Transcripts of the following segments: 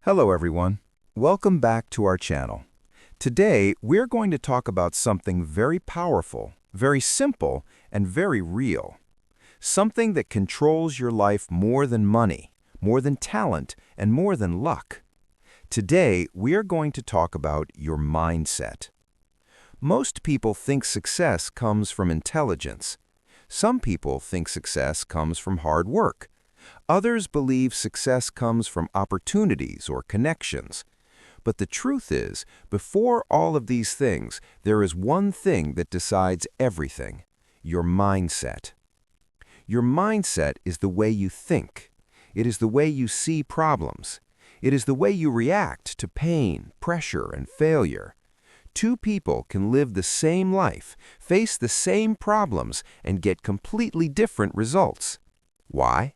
Hello everyone. Welcome back to our channel. Today, we're going to talk about something very powerful, very simple, and very real. Something that controls your life more than money, more than talent, and more than luck. Today, we're going to talk about your mindset. Most people think success comes from intelligence. Some people think success comes from hard work. Others believe success comes from opportunities or connections. But the truth is, before all of these things, there is one thing that decides everything: your mindset. Your mindset is the way you think. It is the way you see problems. It is the way you react to pain, pressure, and failure. Two people can live the same life, face the same problems, and get completely different results. Why?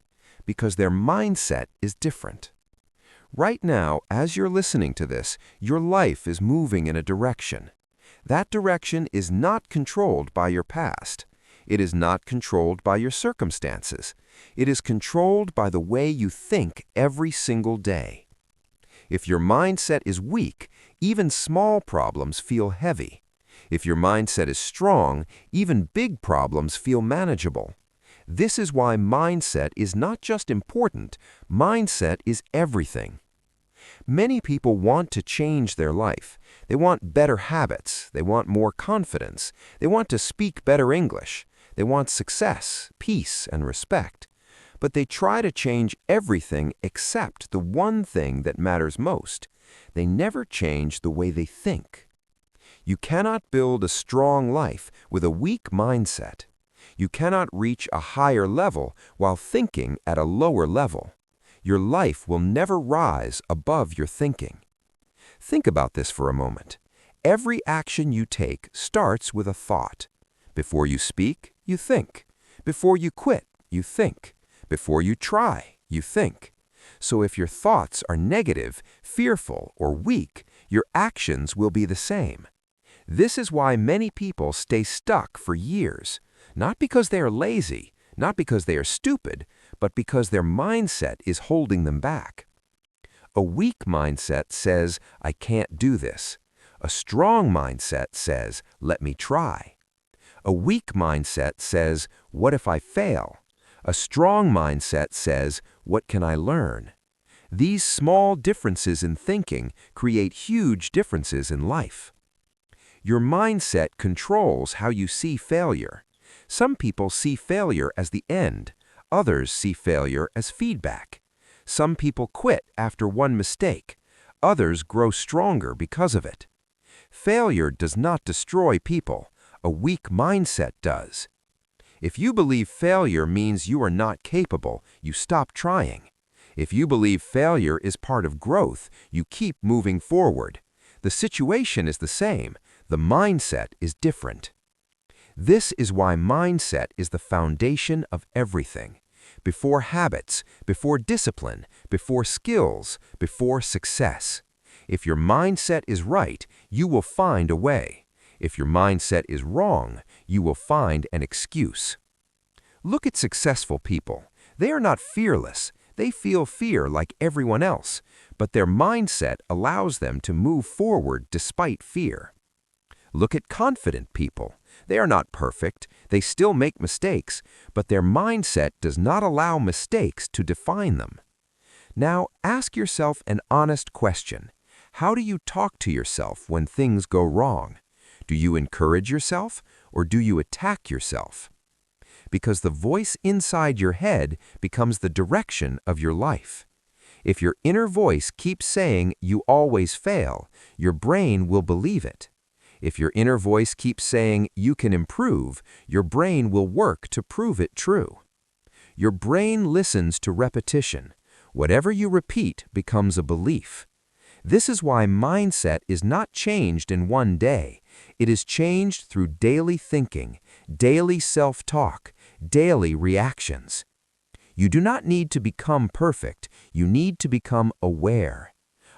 Because their mindset is different. Right now, as you're listening to this, your life is moving in a direction. That direction is not controlled by your past. It is not controlled by your circumstances. It is controlled by the way you think every single day. If your mindset is weak, even small problems feel heavy. If your mindset is strong, even big problems feel manageable. This is why mindset is not just important, mindset is everything. Many people want to change their life. They want better habits. They want more confidence. They want to speak better English. They want success, peace, and respect. But they try to change everything except the one thing that matters most. They never change the way they think. You cannot build a strong life with a weak mindset. You cannot reach a higher level while thinking at a lower level. Your life will never rise above your thinking. Think about this for a moment. Every action you take starts with a thought. Before you speak, you think. Before you quit, you think. Before you try, you think. So if your thoughts are negative, fearful, or weak, your actions will be the same. This is why many people stay stuck for years. Not because they are lazy, not because they are stupid, but because their mindset is holding them back. A weak mindset says, "I can't do this." A strong mindset says, "Let me try." A weak mindset says, "What if I fail?" A strong mindset says, "What can I learn?" These small differences in thinking create huge differences in life. Your mindset controls how you see failure. Some people see failure as the end. Others see failure as feedback. Some people quit after one mistake. Others grow stronger because of it. Failure does not destroy people. A weak mindset does. If you believe failure means you are not capable, you stop trying. If you believe failure is part of growth, you keep moving forward. The situation is the same. The mindset is different. This is why mindset is the foundation of everything. Before habits, before discipline, before skills, before success. If your mindset is right, you will find a way. If your mindset is wrong, you will find an excuse. Look at successful people. They are not fearless. They feel fear like everyone else, but their mindset allows them to move forward despite fear. Look at confident people. They are not perfect. They still make mistakes, but their mindset does not allow mistakes to define them. Now, ask yourself an honest question. How do you talk to yourself when things go wrong? Do you encourage yourself, or do you attack yourself? Because the voice inside your head becomes the direction of your life. If your inner voice keeps saying you always fail, your brain will believe it. If your inner voice keeps saying you can improve, your brain will work to prove it true. Your brain listens to repetition. Whatever you repeat becomes a belief. This is why mindset is not changed in one day. It is changed through daily thinking, daily self-talk, daily reactions. You do not need to become perfect. You need to become aware.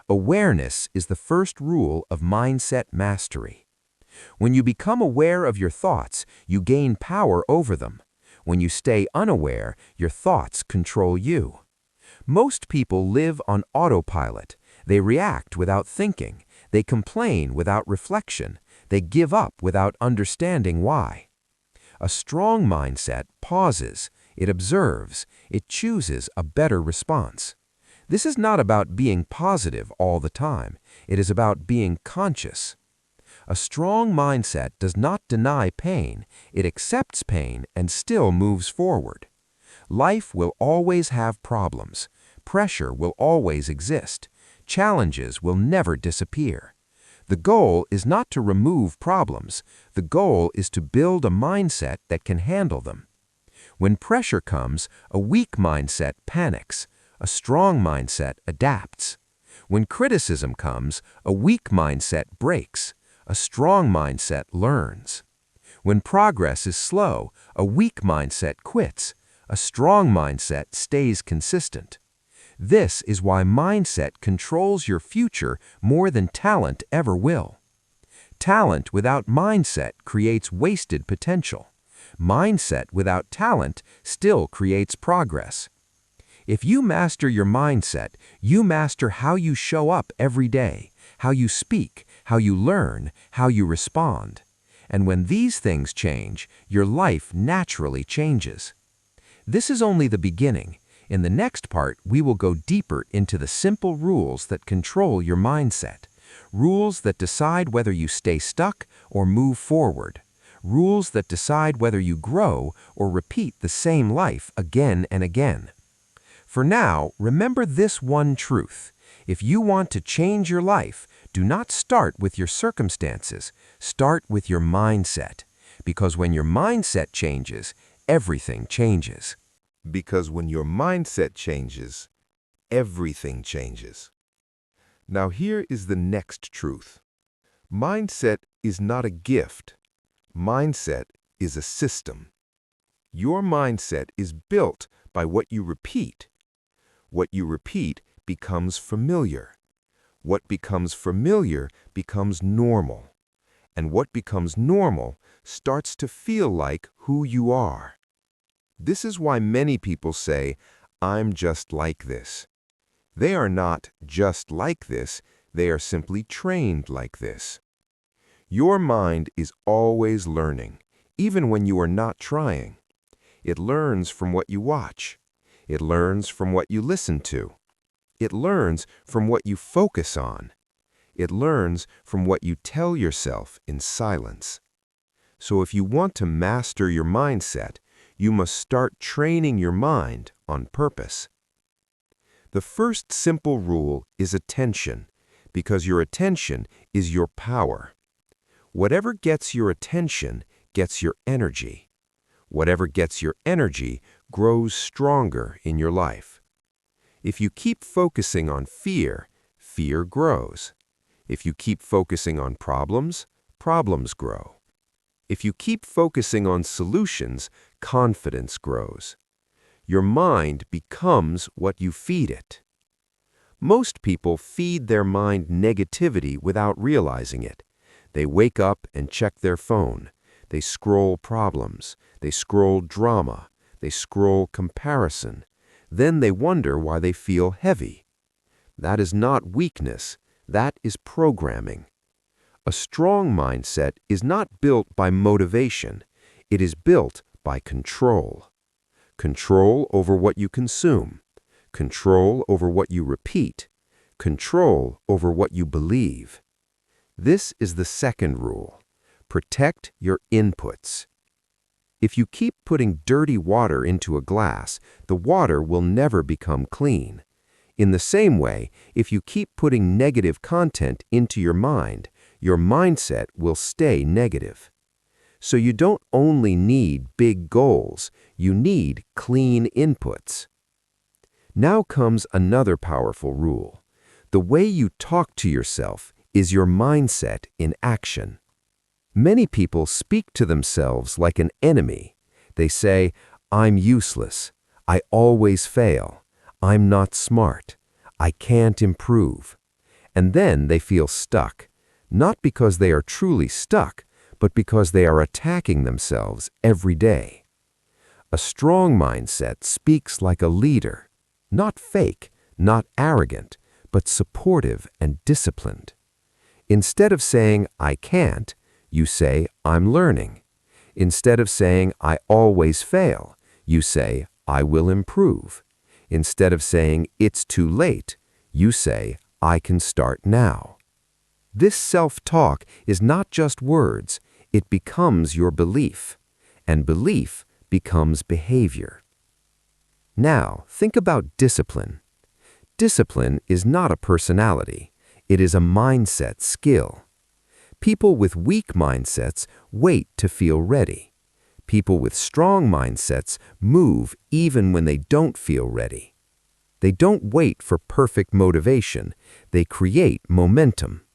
Awareness is the first rule of mindset mastery. When you become aware of your thoughts, you gain power over them. When you stay unaware, your thoughts control you. Most people live on autopilot. They react without thinking. They complain without reflection. They give up without understanding why. A strong mindset pauses, it observes, it chooses a better response. This is not about being positive all the time. It is about being conscious. A strong mindset does not deny pain. It accepts pain and still moves forward. Life will always have problems. Pressure will always exist. Challenges will never disappear. The goal is not to remove problems. The goal is to build a mindset that can handle them. When pressure comes, a weak mindset panics. A strong mindset adapts. When criticism comes, a weak mindset breaks. A strong mindset learns. When progress is slow, a weak mindset quits. A strong mindset stays consistent. This is why mindset controls your future more than talent ever will. Talent without mindset creates wasted potential. Mindset without talent still creates progress. If you master your mindset, you master how you show up every day, how you speak, how you learn, how you respond. And when these things change, your life naturally changes. This is only the beginning. In the next part, we will go deeper into the simple rules that control your mindset. Rules that decide whether you stay stuck or move forward. Rules that decide whether you grow or repeat the same life again and again. For now, remember this one truth. If you want to change your life, do not start with your circumstances. Start with your mindset. Because when your mindset changes, everything changes. Because when your mindset changes, everything changes. Now here is the next truth. Mindset is not a gift. Mindset is a system. Your mindset is built by what you repeat. What you repeat becomes familiar. What becomes familiar becomes normal. And what becomes normal starts to feel like who you are. This is why many people say, "I'm just like this." They are not just like this, they are simply trained like this. Your mind is always learning, even when you are not trying. It learns from what you watch. It learns from what you listen to. It learns from what you focus on. It learns from what you tell yourself in silence. So if you want to master your mindset, you must start training your mind on purpose. The first simple rule is attention, because your attention is your power. Whatever gets your attention gets your energy. Whatever gets your energy grows stronger in your life. If you keep focusing on fear, fear grows. If you keep focusing on problems, problems grow. If you keep focusing on solutions, confidence grows. Your mind becomes what you feed it. Most people feed their mind negativity without realizing it. They wake up and check their phone. They scroll problems. They scroll drama. They scroll comparison. Then they wonder why they feel heavy. That is not weakness. That is programming. A strong mindset is not built by motivation. It is built by control. Control over what you consume. Control over what you repeat. Control over what you believe. This is the second rule. Protect your inputs. If you keep putting dirty water into a glass, the water will never become clean. In the same way, if you keep putting negative content into your mindset will stay negative. So you don't only need big goals, you need clean inputs. Now comes another powerful rule. The way you talk to yourself is your mindset in action. Many people speak to themselves like an enemy. They say, "I'm useless. I always fail. I'm not smart. I can't improve." And then they feel stuck, not because they are truly stuck, but because they are attacking themselves every day. A strong mindset speaks like a leader, not fake, not arrogant, but supportive and disciplined. Instead of saying, I can't, you say, I'm learning. Instead of saying, I always fail, you say, I will improve. Instead of saying, it's too late, you say, I can start now. This self-talk is not just words, it becomes your belief, and belief becomes behavior. Now, think about discipline. Discipline is not a personality, it is a mindset skill. People with weak mindsets wait to feel ready. People with strong mindsets move even when they don't feel ready. They don't wait for perfect motivation, they create momentum.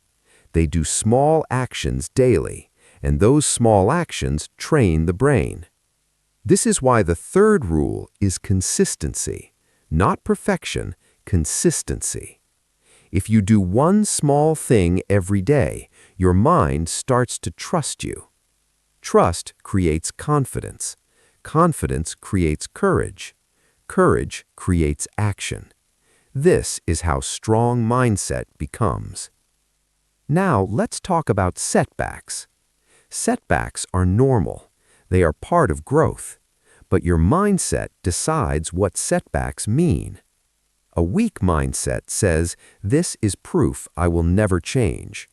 They do small actions daily, and those small actions train the brain. This is why the third rule is consistency, not perfection, consistency. If you do one small thing every day, your mind starts to trust you. Trust creates confidence. Confidence creates courage. Courage creates action. This is how strong mindset becomes. Now let's talk about setbacks. Setbacks are normal. They are part of growth. But your mindset decides what setbacks mean. A weak mindset says, this is proof I will never change.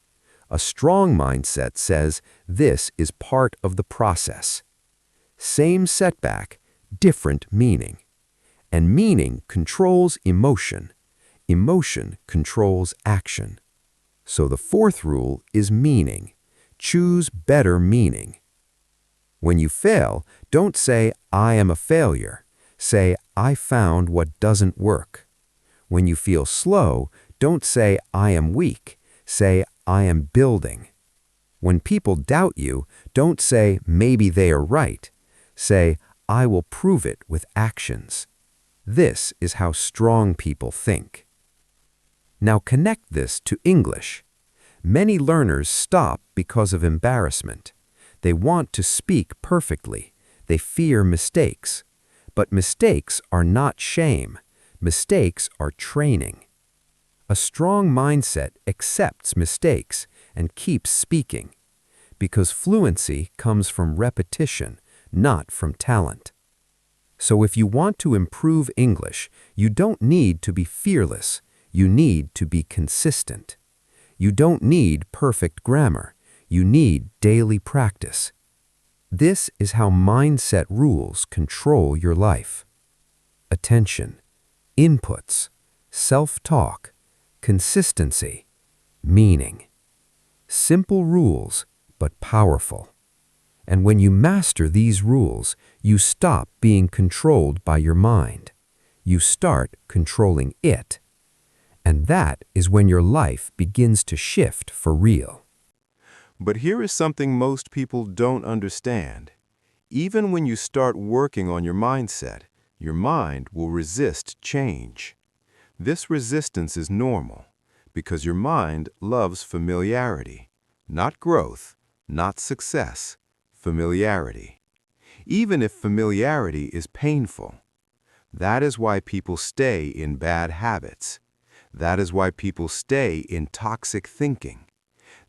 A strong mindset says, this is part of the process. Same setback, different meaning. And meaning controls emotion. Emotion controls action. So the fourth rule is meaning. Choose better meaning. When you fail, don't say, I am a failure. Say, I found what doesn't work. When you feel slow, don't say, I am weak. Say, I am building. When people doubt you, don't say, maybe they are right. Say, I will prove it with actions. This is how strong people think. Now connect this to English. Many learners stop because of embarrassment. They want to speak perfectly. They fear mistakes. But mistakes are not shame. Mistakes are training. A strong mindset accepts mistakes and keeps speaking, because fluency comes from repetition, not from talent. So if you want to improve English, you don't need to be fearless. You need to be consistent. You don't need perfect grammar. You need daily practice. This is how mindset rules control your life. Attention, inputs, self-talk, consistency, meaning. Simple rules, but powerful. And when you master these rules, you stop being controlled by your mind. You start controlling it. And that is when your life begins to shift for real. But here is something most people don't understand. Even when you start working on your mindset, your mind will resist change. This resistance is normal because your mind loves familiarity, not growth, not success, familiarity. Even if familiarity is painful. That is why people stay in bad habits. That is why people stay in toxic thinking.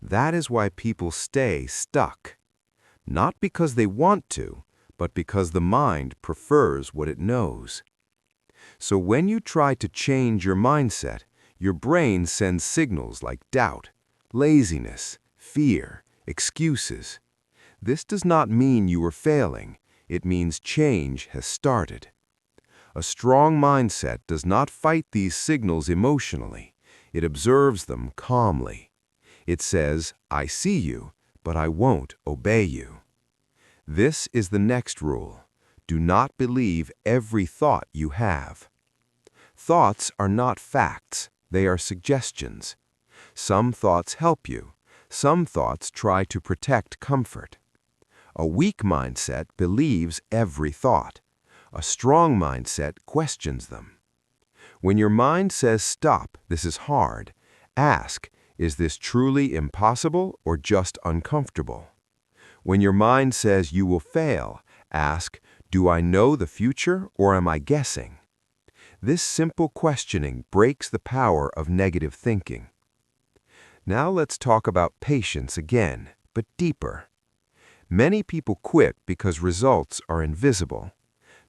That is why people stay stuck. Not because they want to, but because the mind prefers what it knows. So when you try to change your mindset, your brain sends signals like doubt, laziness, fear, excuses. This does not mean you are failing. It means change has started. A strong mindset does not fight these signals emotionally. It observes them calmly. It says, I see you, but I won't obey you. This is the next rule. Do not believe every thought you have. Thoughts are not facts. They are suggestions. Some thoughts help you. Some thoughts try to protect comfort. A weak mindset believes every thought. A strong mindset questions them. When your mind says, stop, this is hard, ask, is this truly impossible or just uncomfortable? When your mind says you will fail, ask, do I know the future or am I guessing? This simple questioning breaks the power of negative thinking. Now let's talk about patience again, but deeper. Many people quit because results are invisible.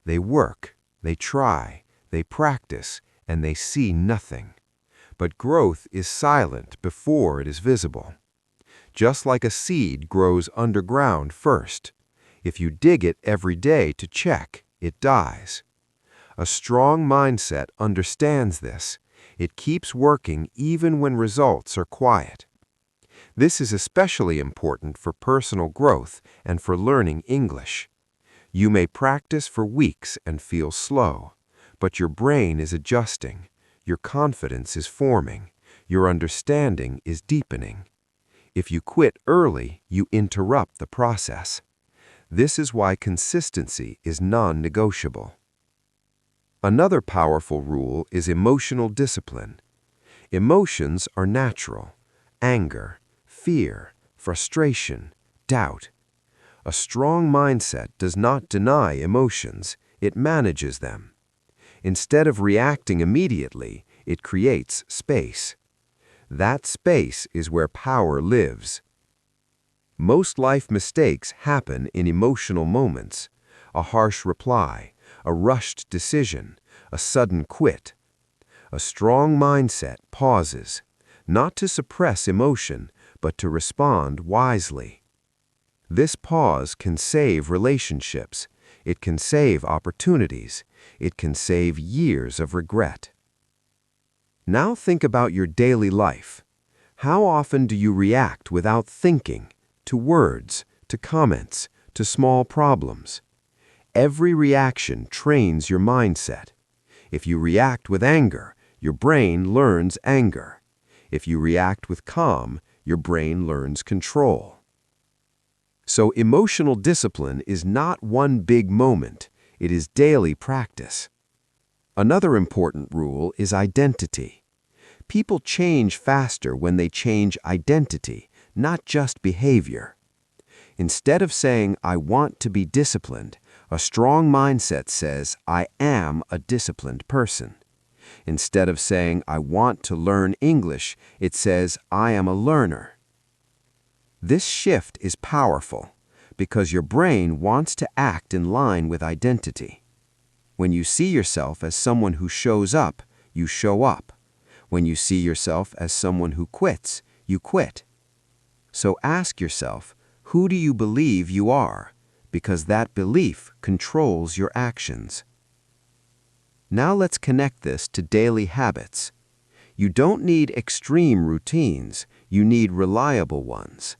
They work, they try, they practice, and they see nothing. But growth is silent before it is visible. Just like a seed grows underground first. If you dig it every day to check, it dies. A strong mindset understands this. It keeps working even when results are quiet. This is especially important for personal growth and for learning English. You may practice for weeks and feel slow, but your brain is adjusting, your confidence is forming, your understanding is deepening. If you quit early, you interrupt the process. This is why consistency is non-negotiable. Another powerful rule is emotional discipline. Emotions are natural: anger, fear, frustration, doubt. A strong mindset does not deny emotions, it manages them. Instead of reacting immediately, it creates space. That space is where power lives. Most life mistakes happen in emotional moments: a harsh reply, a rushed decision, a sudden quit. A strong mindset pauses, not to suppress emotion, but to respond wisely. This pause can save relationships, it can save opportunities, it can save years of regret. Now think about your daily life. How often do you react without thinking, to words, to comments, to small problems? Every reaction trains your mindset. If you react with anger, your brain learns anger. If you react with calm, your brain learns control. So emotional discipline is not one big moment, it is daily practice. Another important rule is identity. People change faster when they change identity, not just behavior. Instead of saying, "I want to be disciplined," a strong mindset says, "I am a disciplined person." Instead of saying, "I want to learn English," it says, "I am a learner." This shift is powerful because your brain wants to act in line with identity. When you see yourself as someone who shows up, you show up. When you see yourself as someone who quits, you quit. So ask yourself, who do you believe you are? Because that belief controls your actions. Now let's connect this to daily habits. You don't need extreme routines, you need reliable ones.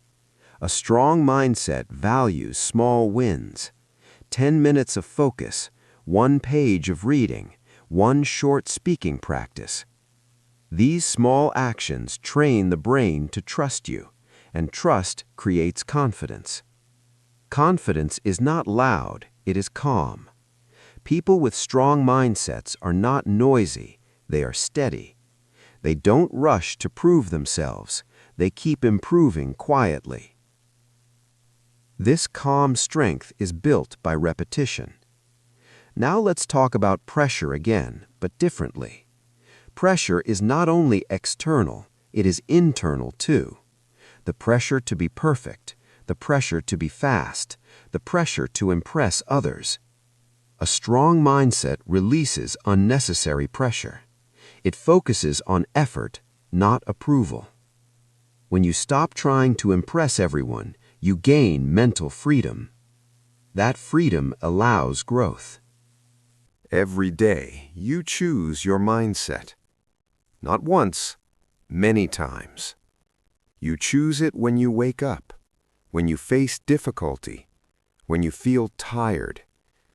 A strong mindset values small wins. 10 minutes of focus, 1 page of reading, 1 short speaking practice. These small actions train the brain to trust you, and trust creates confidence. Confidence is not loud, it is calm. People with strong mindsets are not noisy, they are steady. They don't rush to prove themselves, they keep improving quietly. This calm strength is built by repetition. Now let's talk about pressure again, but differently. Pressure is not only external, it is internal too. The pressure to be perfect, the pressure to be fast, the pressure to impress others. A strong mindset releases unnecessary pressure. It focuses on effort, not approval. When you stop trying to impress everyone, you gain mental freedom. That freedom allows growth. Every day, you choose your mindset. Not once, many times. You choose it when you wake up, when you face difficulty, when you feel tired,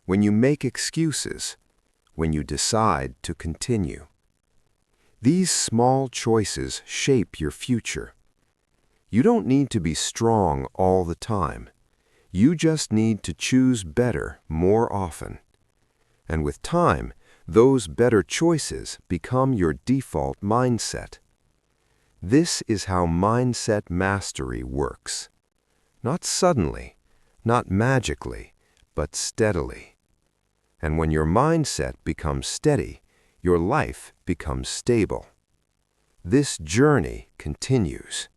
when you make excuses, when you decide to continue. These small choices shape your future. You don't need to be strong all the time. You just need to choose better more often. And with time, those better choices become your default mindset. This is how mindset mastery works. Not suddenly, not magically, but steadily. And when your mindset becomes steady, your life becomes stable. This journey continues.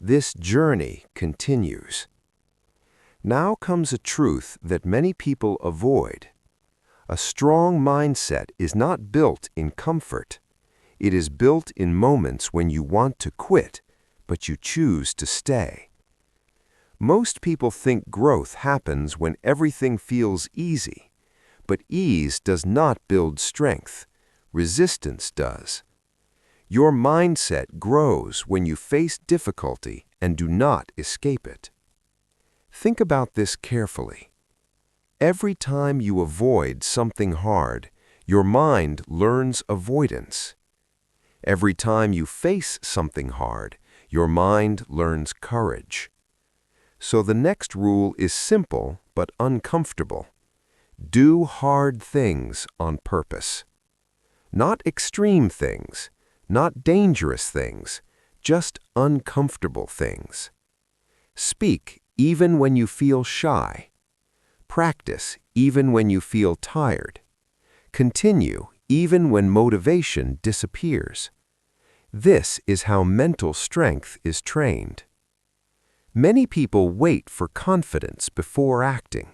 This journey continues. Now comes a truth that many people avoid. A strong mindset is not built in comfort. It is built in moments when you want to quit, but you choose to stay. Most people think growth happens when everything feels easy, but ease does not build strength. Resistance does. Your mindset grows when you face difficulty and do not escape it. Think about this carefully. Every time you avoid something hard, your mind learns avoidance. Every time you face something hard, your mind learns courage. So the next rule is simple but uncomfortable. Do hard things on purpose. Not extreme things, not dangerous things, just uncomfortable things. Speak even when you feel shy. Practice even when you feel tired. Continue even when motivation disappears. This is how mental strength is trained. Many people wait for confidence before acting,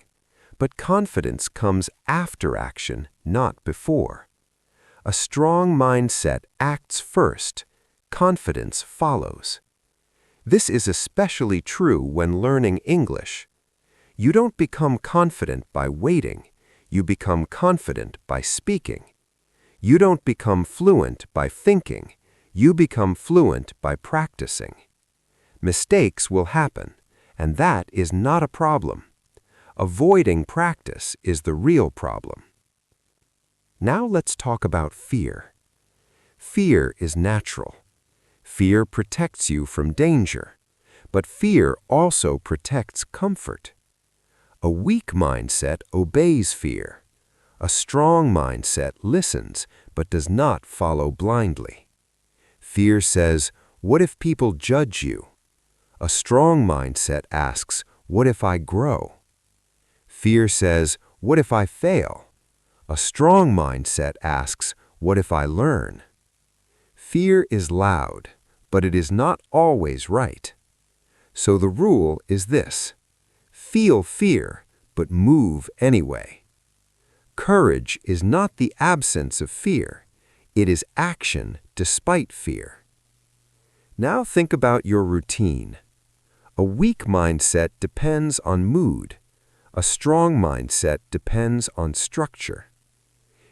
but confidence comes after action, not before. A strong mindset acts first, confidence follows. This is especially true when learning English. You don't become confident by waiting, you become confident by speaking. You don't become fluent by thinking, you become fluent by practicing. Mistakes will happen, and that is not a problem. Avoiding practice is the real problem. Now let's talk about fear. Fear is natural. Fear protects you from danger, but fear also protects comfort. A weak mindset obeys fear. A strong mindset listens but does not follow blindly. Fear says, "What if people judge you?" A strong mindset asks, "What if I grow?" Fear says, "What if I fail?" A strong mindset asks, "What if I learn?" Fear is loud, but it is not always right. So the rule is this: feel fear, but move anyway. Courage is not the absence of fear. It is action despite fear. Now think about your routine. A weak mindset depends on mood. A strong mindset depends on structure.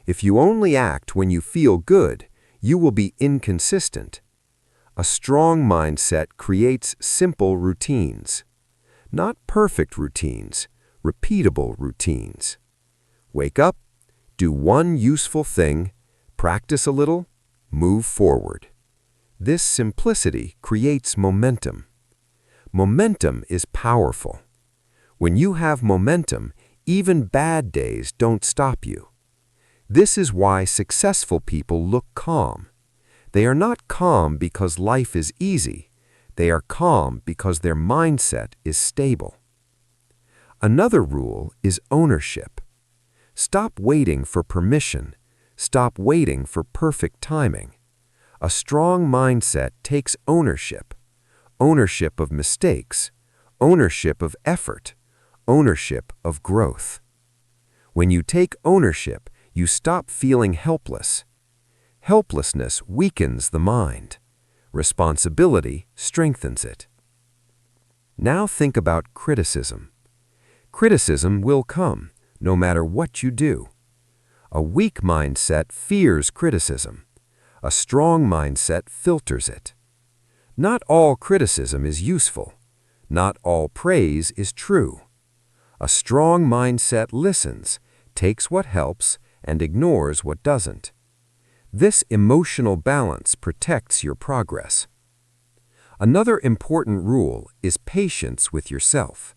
If you only act when you feel good, you will be inconsistent. A strong mindset creates simple routines. Not perfect routines, repeatable routines. Wake up, do one useful thing, practice a little, move forward. This simplicity creates momentum. Momentum is powerful. When you have momentum, even bad days don't stop you. This is why successful people look calm. They are not calm because life is easy. They are calm because their mindset is stable. Another rule is ownership. Stop waiting for permission. Stop waiting for perfect timing. A strong mindset takes ownership. Ownership of mistakes. Ownership of effort. Ownership of growth. When you take ownership, you stop feeling helpless. Helplessness weakens the mind. Responsibility strengthens it. Now think about criticism. Criticism will come, no matter what you do. A weak mindset fears criticism. A strong mindset filters it. Not all criticism is useful. Not all praise is true. A strong mindset listens, takes what helps, and ignores what doesn't. This emotional balance protects your progress. Another important rule is patience with yourself.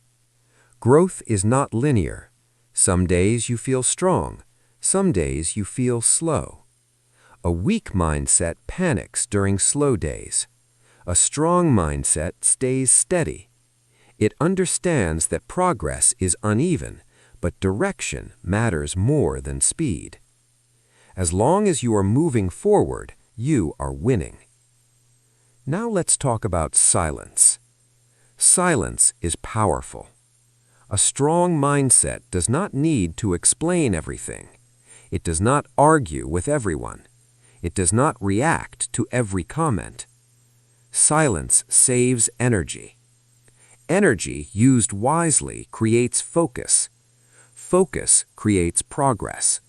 Growth is not linear. Some days you feel strong, some days you feel slow. A weak mindset panics during slow days. A strong mindset stays steady. It understands that progress is uneven, but direction matters more than speed. As long as you are moving forward, you are winning. Now let's talk about silence. Silence is powerful. A strong mindset does not need to explain everything. It does not argue with everyone. It does not react to every comment. Silence saves energy. Energy used wisely creates focus. Focus creates progress.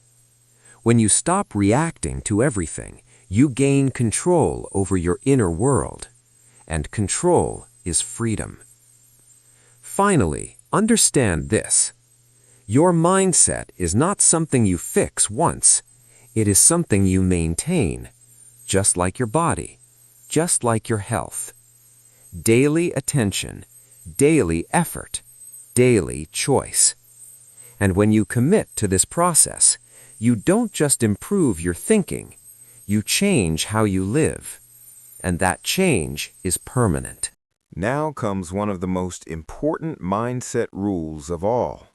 When you stop reacting to everything, you gain control over your inner world. And control is freedom. Finally, understand this. Your mindset is not something you fix once. It is something you maintain, just like your body, just like your health. Daily attention, daily effort, daily choice. And when you commit to this process, you don't just improve your thinking, you change how you live. And that change is permanent. Now comes one of the most important mindset rules of all.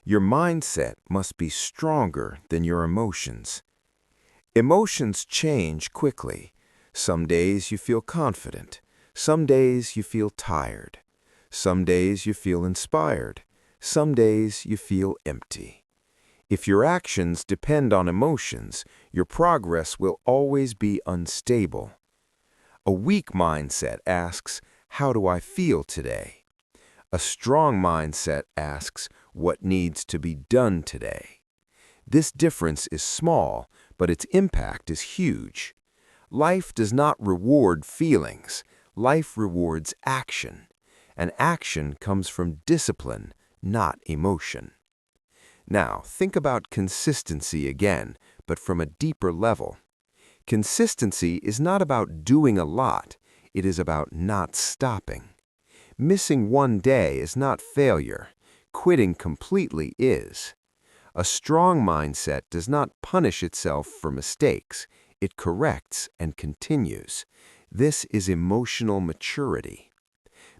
Your mindset must be stronger than your emotions. Emotions change quickly. Some days you feel confident. Some days you feel tired. Some days you feel inspired. Some days you feel empty. If your actions depend on emotions, your progress will always be unstable. A weak mindset asks, "How do I feel today?" A strong mindset asks, "What needs to be done today?" This difference is small, but its impact is huge. Life does not reward feelings. Life rewards action. And action comes from discipline, not emotion. Now, think about consistency again, but from a deeper level. Consistency is not about doing a lot. It is about not stopping. Missing one day is not failure. Quitting completely is. A strong mindset does not punish itself for mistakes. It corrects and continues. This is emotional maturity.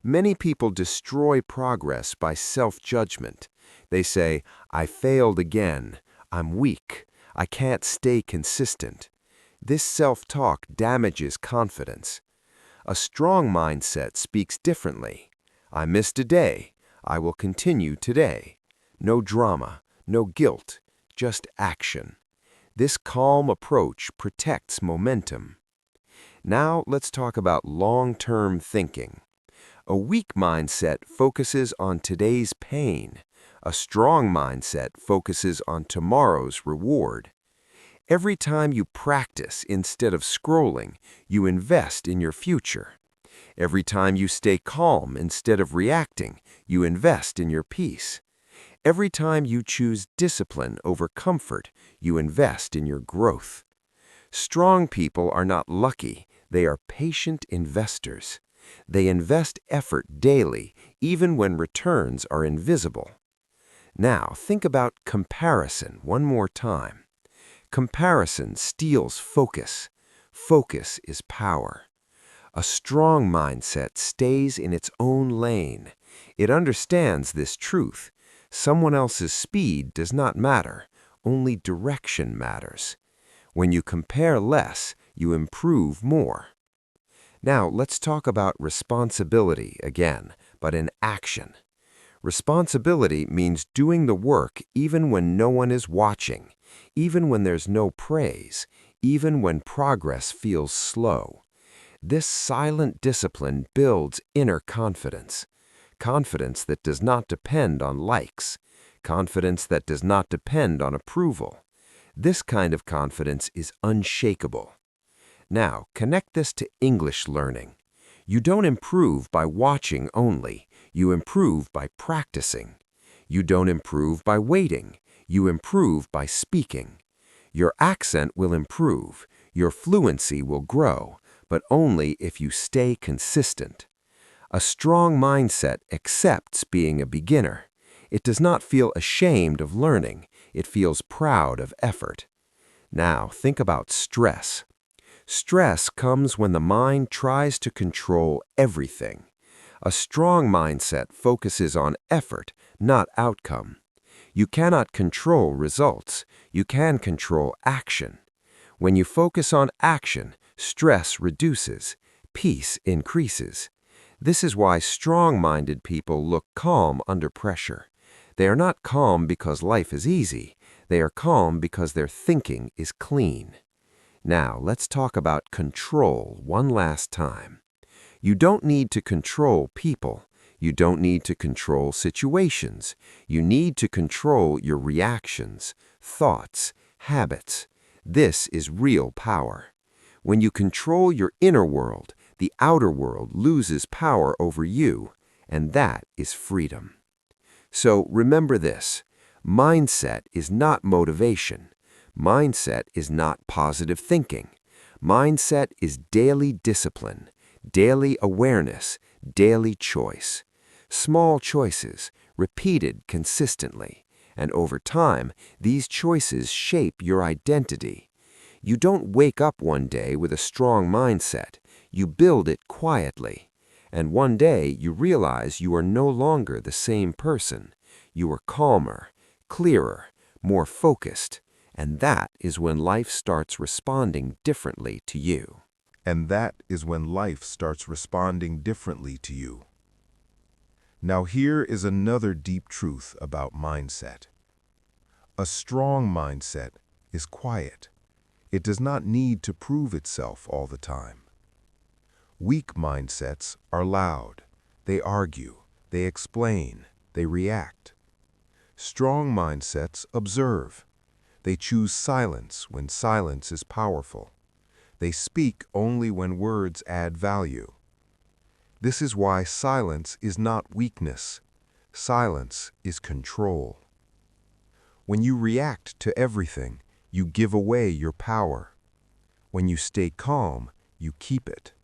Many people destroy progress by self-judgment. They say, "I failed again. I'm weak. I can't stay consistent." This self-talk damages confidence. A strong mindset speaks differently. "I missed a day. I will continue today." No drama, no guilt, just action. This calm approach protects momentum. Now let's talk about long-term thinking. A weak mindset focuses on today's pain. A strong mindset focuses on tomorrow's reward. Every time you practice instead of scrolling, you invest in your future. Every time you stay calm instead of reacting, you invest in your peace. Every time you choose discipline over comfort, you invest in your growth. Strong people are not lucky, they are patient investors. They invest effort daily, even when returns are invisible. Now, think about comparison one more time. Comparison steals focus. Focus is power. A strong mindset stays in its own lane. It understands this truth. Someone else's speed does not matter. Only direction matters. When you compare less, you improve more. Now, let's talk about responsibility again, but in action. Responsibility means doing the work even when no one is watching, even when there's no praise, even when progress feels slow. This silent discipline builds inner confidence. Confidence that does not depend on likes. Confidence that does not depend on approval. This kind of confidence is unshakable. Now, connect this to English learning. You don't improve by watching only. You improve by practicing. You don't improve by waiting. You improve by speaking. Your accent will improve. Your fluency will grow, but only if you stay consistent. A strong mindset accepts being a beginner. It does not feel ashamed of learning. It feels proud of effort. Now, think about stress. Stress comes when the mind tries to control everything. A strong mindset focuses on effort, not outcome. You cannot control results. You can control action. When you focus on action, stress reduces, peace increases. This is why strong-minded people look calm under pressure. They are not calm because life is easy. They are calm because their thinking is clean. Now, let's talk about control one last time. You don't need to control people. You don't need to control situations. You need to control your reactions, thoughts, habits. This is real power. When you control your inner world, the outer world loses power over you, and that is freedom. So remember this: mindset is not motivation. Mindset is not positive thinking. Mindset is daily discipline, daily awareness, daily choice. Small choices, repeated consistently. And over time, these choices shape your identity. You don't wake up one day with a strong mindset. You build it quietly. And one day you realize you are no longer the same person. You are calmer, clearer, more focused. And that is when life starts responding differently to you. And that is when life starts responding differently to you. Now here is another deep truth about mindset. A strong mindset is quiet. It does not need to prove itself all the time. Weak mindsets are loud. They argue, they explain, they react. Strong mindsets observe. They choose silence when silence is powerful. They speak only when words add value. This is why silence is not weakness. Silence is control. When you react to everything, you give away your power. When you stay calm, you keep it.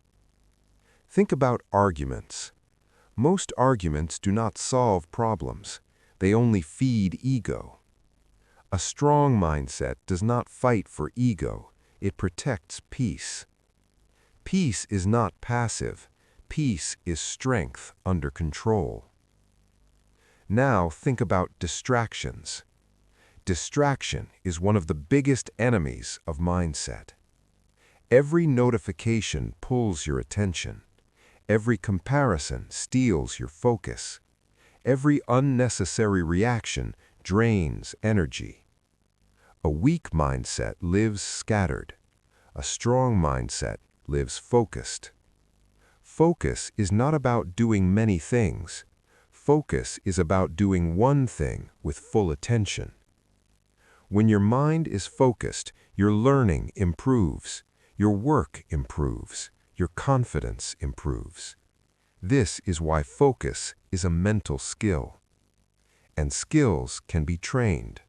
Think about arguments. Most arguments do not solve problems. They only feed ego. A strong mindset does not fight for ego. It protects peace. Peace is not passive. Peace is strength under control. Now think about distractions. Distraction is one of the biggest enemies of mindset. Every notification pulls your attention. Every comparison steals your focus. Every unnecessary reaction drains energy. A weak mindset lives scattered. A strong mindset lives focused. Focus is not about doing many things. Focus is about doing one thing with full attention. When your mind is focused, your learning improves, your work improves, your confidence improves. This is why focus is a mental skill. And skills can be trained.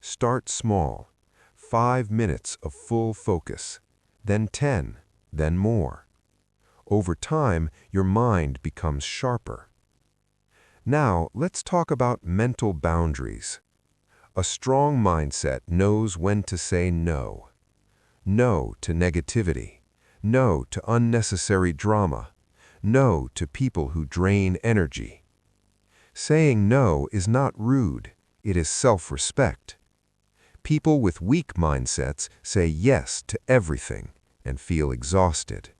Start small. 5 minutes of full focus, then 10, then more. Over time, your mind becomes sharper. Now, let's talk about mental boundaries. A strong mindset knows when to say no. No to negativity. No to unnecessary drama. No to people who drain energy. Saying no is not rude. It is self-respect. People with weak mindsets say yes to everything and feel exhausted.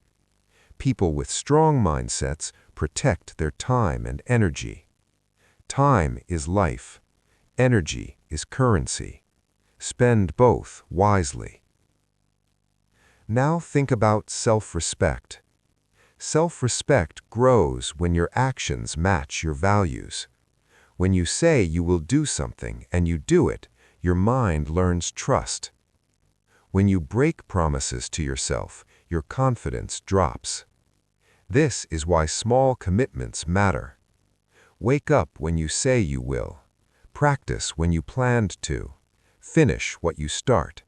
People with strong mindsets protect their time and energy. Time is life. Energy is currency. Spend both wisely. Now think about self-respect. Self-respect grows when your actions match your values. When you say you will do something and you do it, your mind learns trust. When you break promises to yourself, your confidence drops. This is why small commitments matter. Wake up when you say you will. Practice when you planned to. Finish what you start.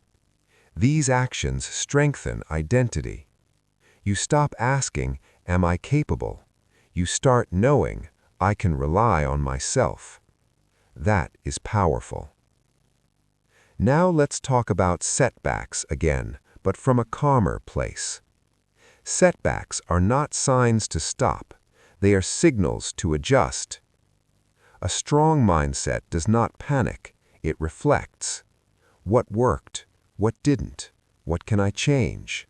These actions strengthen identity. You stop asking, "Am I capable?" You start knowing, "I can rely on myself." That is powerful. Now let's talk about setbacks again, but from a calmer place. Setbacks are not signs to stop. They are signals to adjust. A strong mindset does not panic. It reflects. What worked? What didn't? What can I change?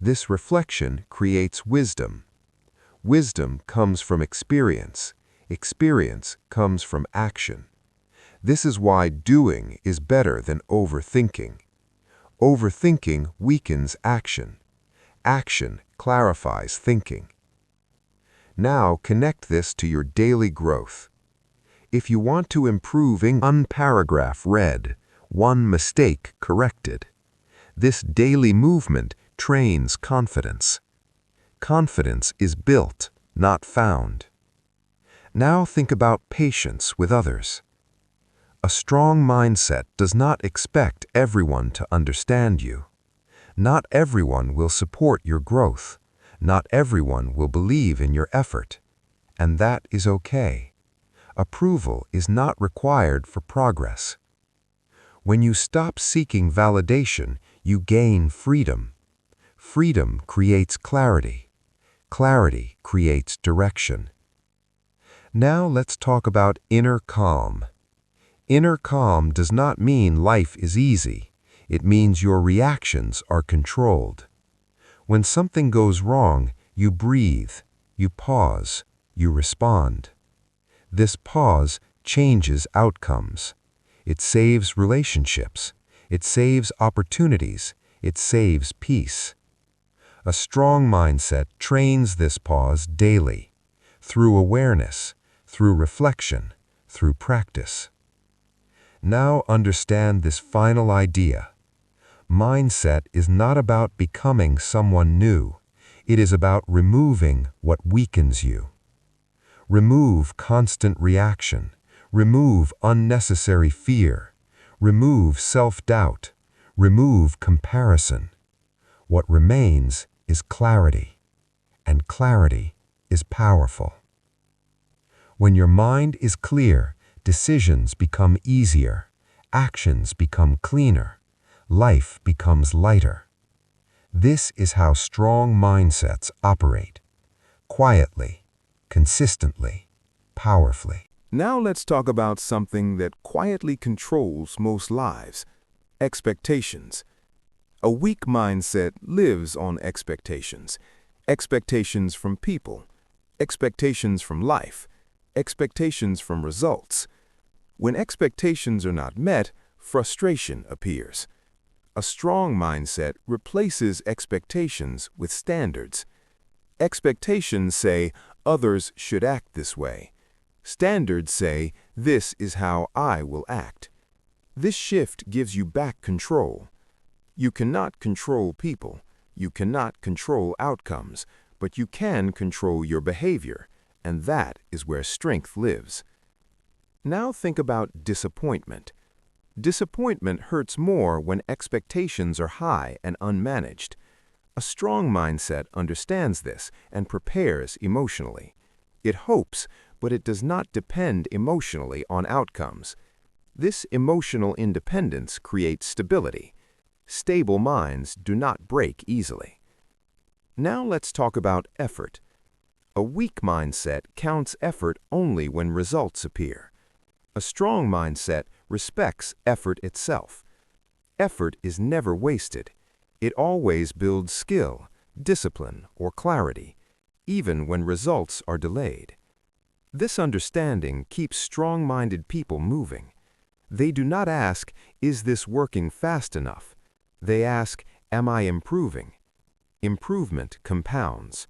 This reflection creates wisdom. Wisdom comes from experience. Experience comes from action. This is why doing is better than overthinking. Overthinking weakens action. Action clarifies thinking. Now connect this to your daily growth. If you want to improve one paragraph read, one mistake corrected. This daily movement trains confidence. Confidence is built, not found. Now think about patience with others. A strong mindset does not expect everyone to understand you. Not everyone will support your growth. Not everyone will believe in your effort. And that is okay. Approval is not required for progress. When you stop seeking validation, you gain freedom. Freedom creates clarity. Clarity creates direction. Now let's talk about inner calm. Inner calm does not mean life is easy. It means your reactions are controlled. When something goes wrong, you breathe, you pause, you respond. This pause changes outcomes. It saves relationships. It saves opportunities. It saves peace. A strong mindset trains this pause daily, through awareness, through reflection, through practice. Now understand this final idea. Mindset is not about becoming someone new. It is about removing what weakens you. Remove constant reaction. Remove unnecessary fear. Remove self-doubt. Remove comparison. What remains is clarity, and clarity is powerful. When your mind is clear, decisions become easier, actions become cleaner, life becomes lighter. This is how strong mindsets operate. Quietly, consistently, powerfully. Now let's talk about something that quietly controls most lives: expectations. A weak mindset lives on expectations. Expectations from people, expectations from life, expectations from results. When expectations are not met, frustration appears. A strong mindset replaces expectations with standards. Expectations say, others should act this way. Standards say, this is how I will act. This shift gives you back control. You cannot control people. You cannot control outcomes, but you can control your behavior, and that is where strength lives. Now think about disappointment. Disappointment hurts more when expectations are high and unmanaged. A strong mindset understands this and prepares emotionally. It hopes, but it does not depend emotionally on outcomes. This emotional independence creates stability. Stable minds do not break easily. Now let's talk about effort. A weak mindset counts effort only when results appear. A strong mindset respects effort itself. Effort is never wasted. It always builds skill, discipline, or clarity, even when results are delayed. This understanding keeps strong-minded people moving. They do not ask, is this working fast enough? They ask, am I improving? Improvement compounds.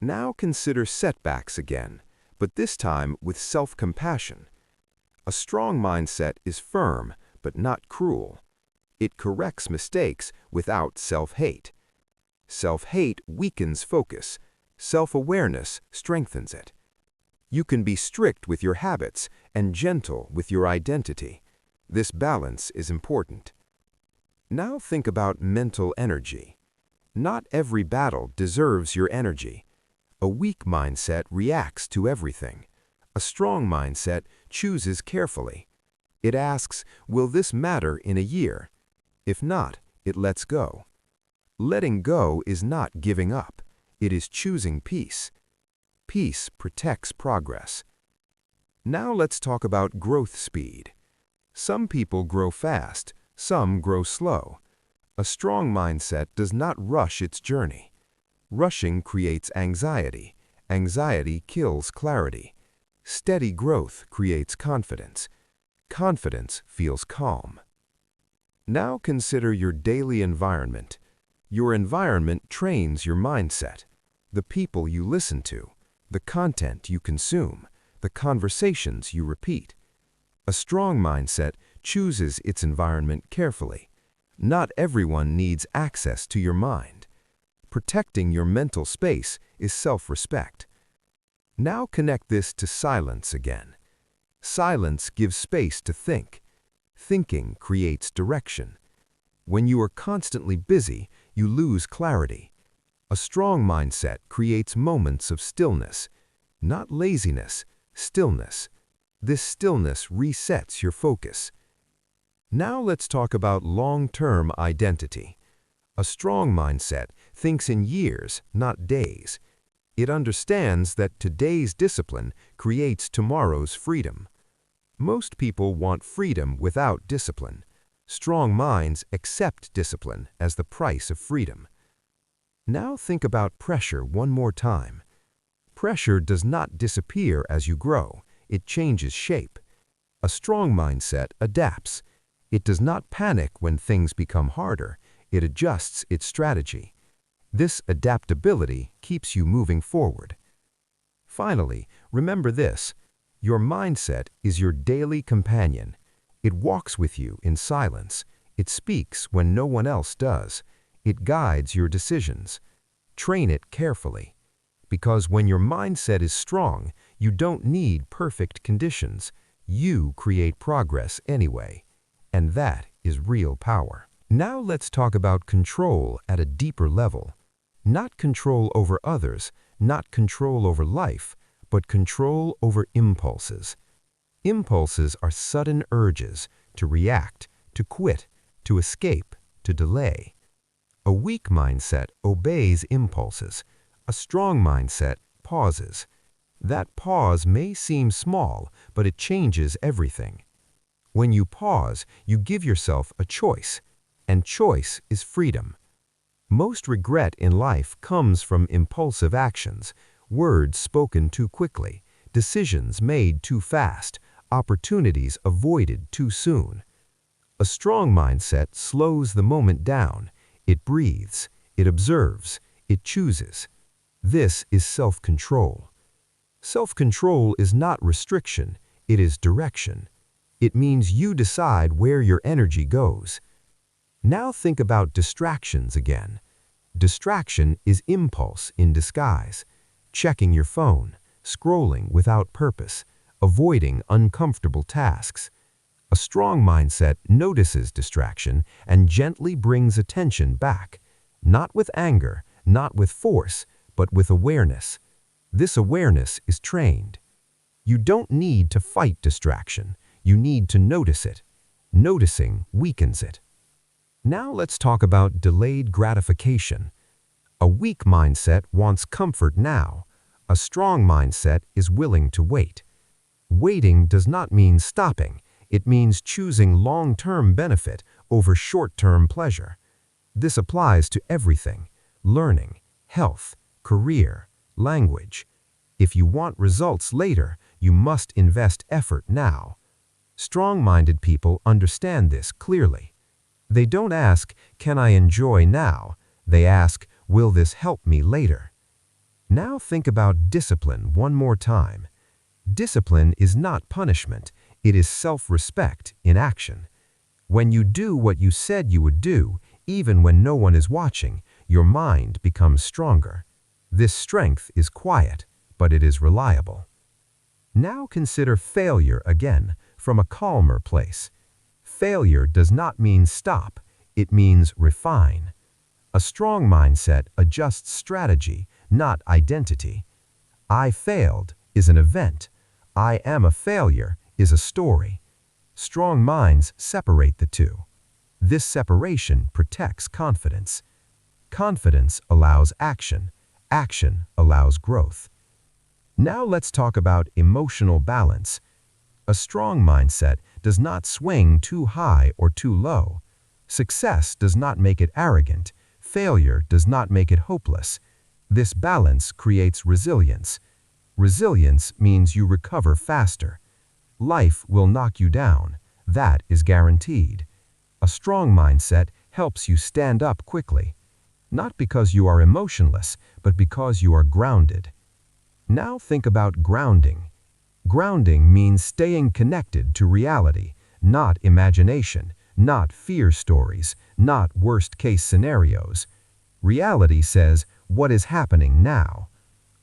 Now consider setbacks again, but this time with self-compassion. A strong mindset is firm, but not cruel. It corrects mistakes without self-hate. Self-hate weakens focus. Self-awareness strengthens it. You can be strict with your habits and gentle with your identity. This balance is important. Now think about mental energy. Not every battle deserves your energy. A weak mindset reacts to everything. A strong mindset chooses carefully. It asks, will this matter in a year? If not, it lets go. Letting go is not giving up. It is choosing peace. Peace protects progress. Now let's talk about growth speed. Some people grow fast, some grow slow. A strong mindset does not rush its journey. Rushing creates anxiety. Anxiety kills clarity. Steady growth creates confidence. Confidence feels calm. Now consider your daily environment. Your environment trains your mindset. The people you listen to, the content you consume, the conversations you repeat. A strong mindset chooses its environment carefully. Not everyone needs access to your mind. Protecting your mental space is self-respect. Now connect this to silence again. Silence gives space to think. Thinking creates direction. When you are constantly busy, you lose clarity. A strong mindset creates moments of stillness, not laziness, stillness. This stillness resets your focus. Now let's talk about long-term identity. A strong mindset thinks in years, not days. It understands that today's discipline creates tomorrow's freedom. Most people want freedom without discipline. Strong minds accept discipline as the price of freedom. Now think about pressure one more time. Pressure does not disappear as you grow. It changes shape. A strong mindset adapts. It does not panic when things become harder. It adjusts its strategy. This adaptability keeps you moving forward. Finally, remember this. Your mindset is your daily companion. It walks with you in silence. It speaks when no one else does. It guides your decisions. Train it carefully. Because when your mindset is strong, you don't need perfect conditions. You create progress anyway. And that is real power. Now let's talk about control at a deeper level. Not control over others, not control over life, but control over impulses. Impulses are sudden urges to react, to quit, to escape, to delay. A weak mindset obeys impulses. A strong mindset pauses. That pause may seem small, but it changes everything. When you pause, you give yourself a choice, and choice is freedom. Most regret in life comes from impulsive actions, words spoken too quickly, decisions made too fast, opportunities avoided too soon. A strong mindset slows the moment down. It breathes, it observes, it chooses. This is self-control. Self-control is not restriction, it is direction. It means you decide where your energy goes. Now think about distractions again. Distraction is impulse in disguise. Checking your phone, scrolling without purpose, avoiding uncomfortable tasks. A strong mindset notices distraction and gently brings attention back, not with anger, not with force, but with awareness. This awareness is trained. You don't need to fight distraction. You need to notice it. Noticing weakens it. Now let's talk about delayed gratification. A weak mindset wants comfort now. A strong mindset is willing to wait. Waiting does not mean stopping. It means choosing long-term benefit over short-term pleasure. This applies to everything: learning, health, career, language. If you want results later, you must invest effort now. Strong-minded people understand this clearly. They don't ask, "Can I enjoy now?" They ask, "Will this help me later?" Now think about discipline one more time. Discipline is not punishment. It is self-respect in action. When you do what you said you would do, even when no one is watching, your mind becomes stronger. This strength is quiet, but it is reliable. Now consider failure again from a calmer place. Failure does not mean stop. It means refine. A strong mindset adjusts strategy, not identity. I failed is an event. I am a failure is a story. Strong minds separate the two. This separation protects confidence. Confidence allows action. Action allows growth. Now let's talk about emotional balance. A strong mindset does not swing too high or too low. Success does not make it arrogant. Failure does not make it hopeless. This balance creates resilience. Resilience means you recover faster. Life will knock you down. That is guaranteed. A strong mindset helps you stand up quickly. Not because you are emotionless, but because you are grounded. Now think about grounding. Grounding means staying connected to reality, not imagination, not fear stories, not worst-case scenarios. Reality says, what is happening now?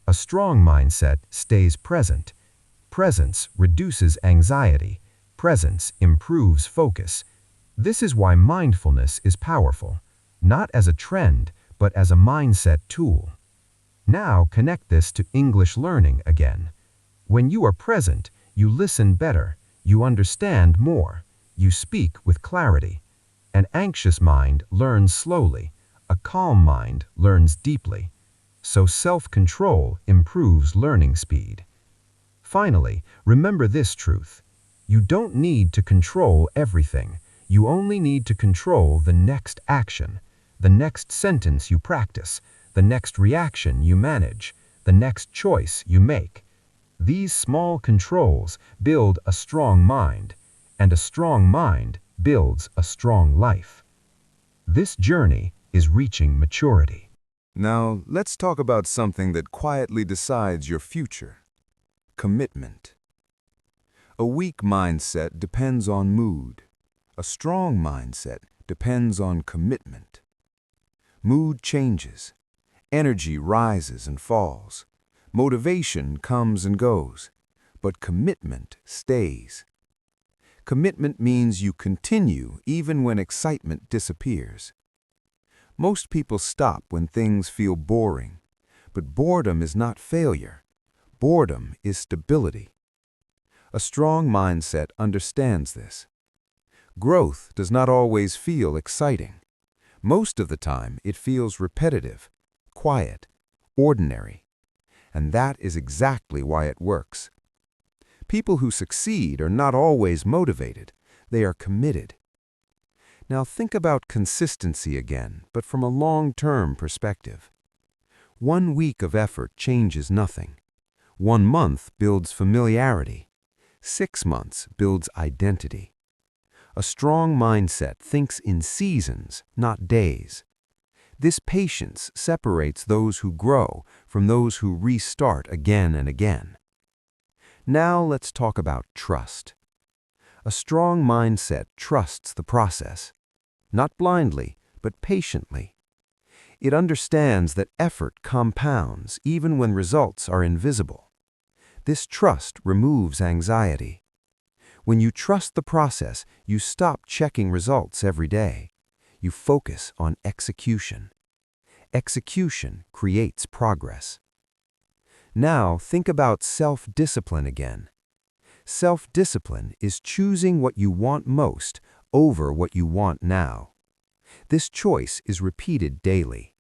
A strong mindset stays present. Presence reduces anxiety. Presence improves focus. This is why mindfulness is powerful, not as a trend, but as a mindset tool. Now connect this to English learning again. When you are present, you listen better, you understand more, you speak with clarity. An anxious mind learns slowly, a calm mind learns deeply. So self-control improves learning speed. Finally, remember this truth. You don't need to control everything. You only need to control the next action, the next sentence you practice, the next reaction you manage, the next choice you make. These small controls build a strong mind, and a strong mind builds a strong life. This journey is reaching maturity. Now, let's talk about something that quietly decides your future. Commitment. A weak mindset depends on mood. A strong mindset depends on commitment. Mood changes. Energy rises and falls. Motivation comes and goes. But commitment stays. Commitment means you continue even when excitement disappears. Most people stop when things feel boring, but boredom is not failure. Boredom is stability. A strong mindset understands this. Growth does not always feel exciting. Most of the time, it feels repetitive, quiet, ordinary. And that is exactly why it works. People who succeed are not always motivated. They are committed. Now think about consistency again, but from a long-term perspective. 1 week of effort changes nothing. 1 month builds familiarity. 6 months builds identity. A strong mindset thinks in seasons, not days. This patience separates those who grow from those who restart again and again. Now let's talk about trust. A strong mindset trusts the process, not blindly, but patiently. It understands that effort compounds even when results are invisible. This trust removes anxiety. When you trust the process, you stop checking results every day. You focus on execution. Execution creates progress. Now think about self-discipline again. Self-discipline is choosing what you want most over what you want now. This choice is repeated daily,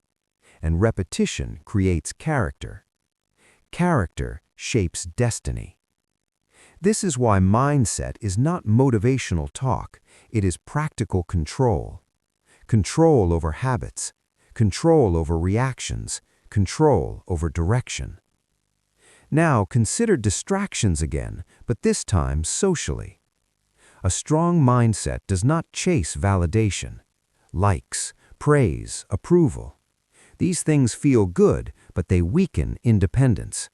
and repetition creates character. Character shapes destiny. This is why mindset is not motivational talk, it is practical control. Control over habits, control over reactions, control over direction. Now consider distractions again, but this time socially. A strong mindset does not chase validation, likes, praise, approval. These things feel good, but they weaken independence.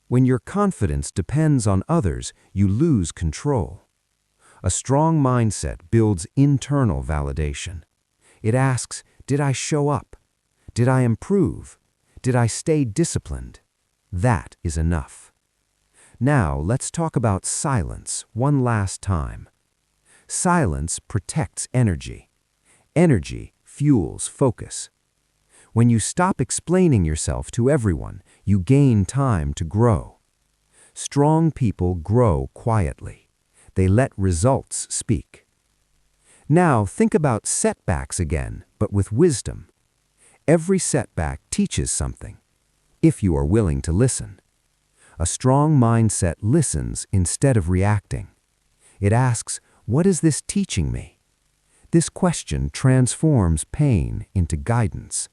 When your confidence depends on others, you lose control. A strong mindset builds internal validation. It asks, did I show up? Did I improve? Did I stay disciplined? That is enough. Now let's talk about silence one last time. Silence protects energy. Energy fuels focus. When you stop explaining yourself to everyone, you gain time to grow. Strong people grow quietly. They let results speak. Now think about setbacks again, but with wisdom. Every setback teaches something, if you are willing to listen. A strong mindset listens instead of reacting. It asks, what is this teaching me? This question transforms pain into guidance.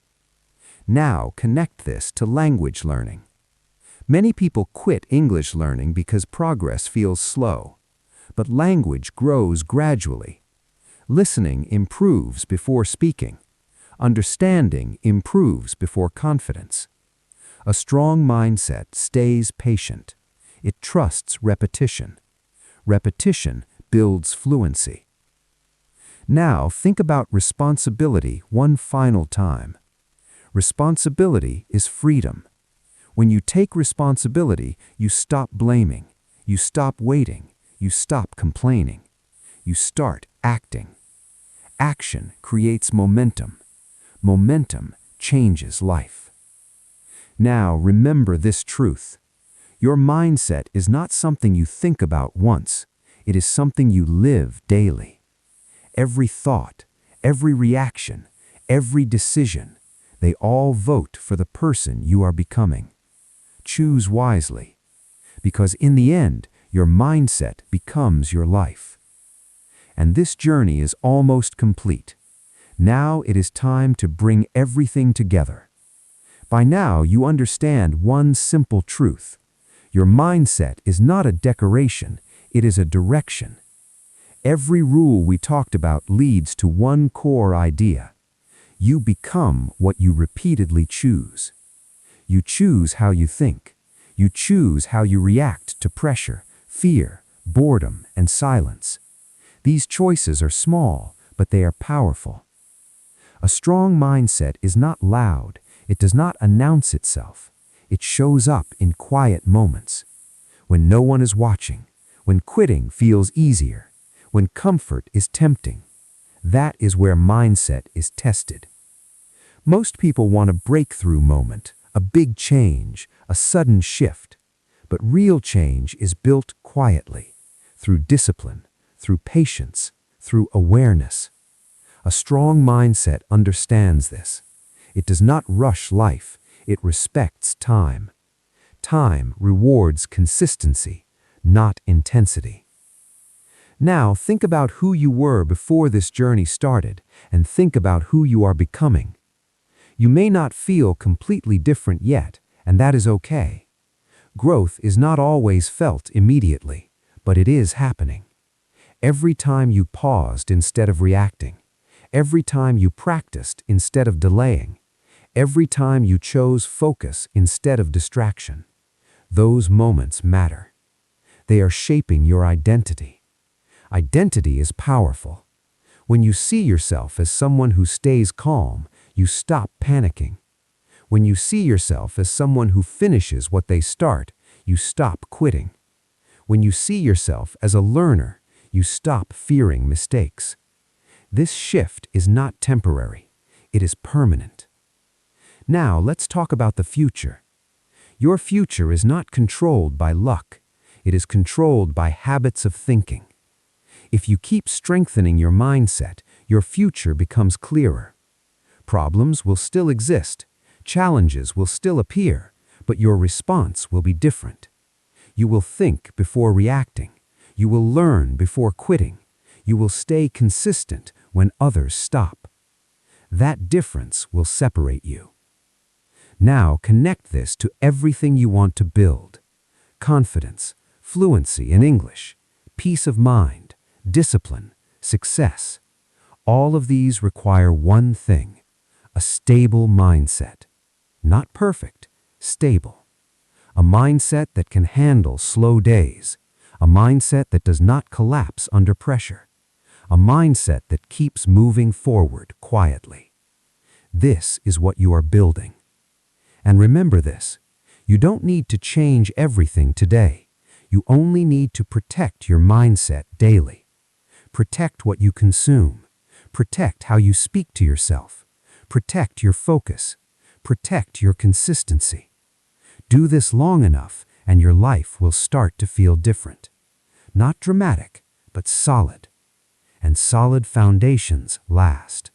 Now connect this to language learning. Many people quit English learning because progress feels slow. But language grows gradually. Listening improves before speaking. Understanding improves before confidence. A strong mindset stays patient. It trusts repetition. Repetition builds fluency. Now think about responsibility one final time. Responsibility is freedom. When you take responsibility, you stop blaming. You stop waiting. You stop complaining. You start acting. Action creates momentum. Momentum changes life. Now remember this truth. Your mindset is not something you think about once. It is something you live daily. Every thought, every reaction, every decision, they all vote for the person you are becoming. Choose wisely, because in the end, your mindset becomes your life. And this journey is almost complete. Now it is time to bring everything together. By now, you understand one simple truth. Your mindset is not a decoration, it is a direction. Every rule we talked about leads to one core idea. You become what you repeatedly choose. You choose how you think. You choose how you react to pressure, fear, boredom, and silence. These choices are small, but they are powerful. A strong mindset is not loud. It does not announce itself. It shows up in quiet moments. When no one is watching, when quitting feels easier, when comfort is tempting. That is where mindset is tested. Most people want a breakthrough moment, a big change, a sudden shift. But real change is built quietly, through discipline, through patience, through awareness. A strong mindset understands this. It does not rush life, it respects time. Time rewards consistency, not intensity. Now think about who you were before this journey started, and think about who you are becoming. You may not feel completely different yet, and that is okay. Growth is not always felt immediately, but it is happening. Every time you paused instead of reacting, every time you practiced instead of delaying, every time you chose focus instead of distraction, those moments matter. They are shaping your identity. Identity is powerful. When you see yourself as someone who stays calm, you stop panicking. When you see yourself as someone who finishes what they start, you stop quitting. When you see yourself as a learner, you stop fearing mistakes. This shift is not temporary. It is permanent. Now let's talk about the future. Your future is not controlled by luck. It is controlled by habits of thinking. If you keep strengthening your mindset, your future becomes clearer. Problems will still exist. Challenges will still appear, but your response will be different. You will think before reacting. You will learn before quitting. You will stay consistent when others stop. That difference will separate you. Now connect this to everything you want to build. Confidence, fluency in English, peace of mind, discipline, success. All of these require one thing: a stable mindset. Not perfect, stable. A mindset that can handle slow days. A mindset that does not collapse under pressure. A mindset that keeps moving forward quietly. This is what you are building. And remember this, you don't need to change everything today. You only need to protect your mindset daily. Protect what you consume. Protect how you speak to yourself. Protect your focus. Protect your consistency. Do this long enough and your life will start to feel different. Not dramatic, but solid. And solid foundations last.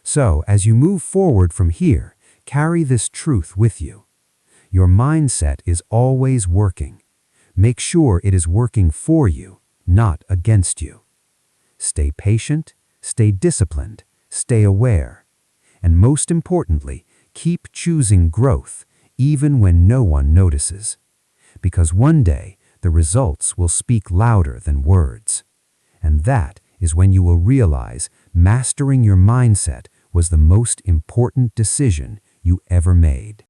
So, as you move forward from here, carry this truth with you. Your mindset is always working. Make sure it is working for you, not against you. Stay patient, stay disciplined, stay aware, and most importantly, keep choosing growth even when no one notices. Because one day, the results will speak louder than words. And that is when you will realize mastering your mindset was the most important decision you ever made.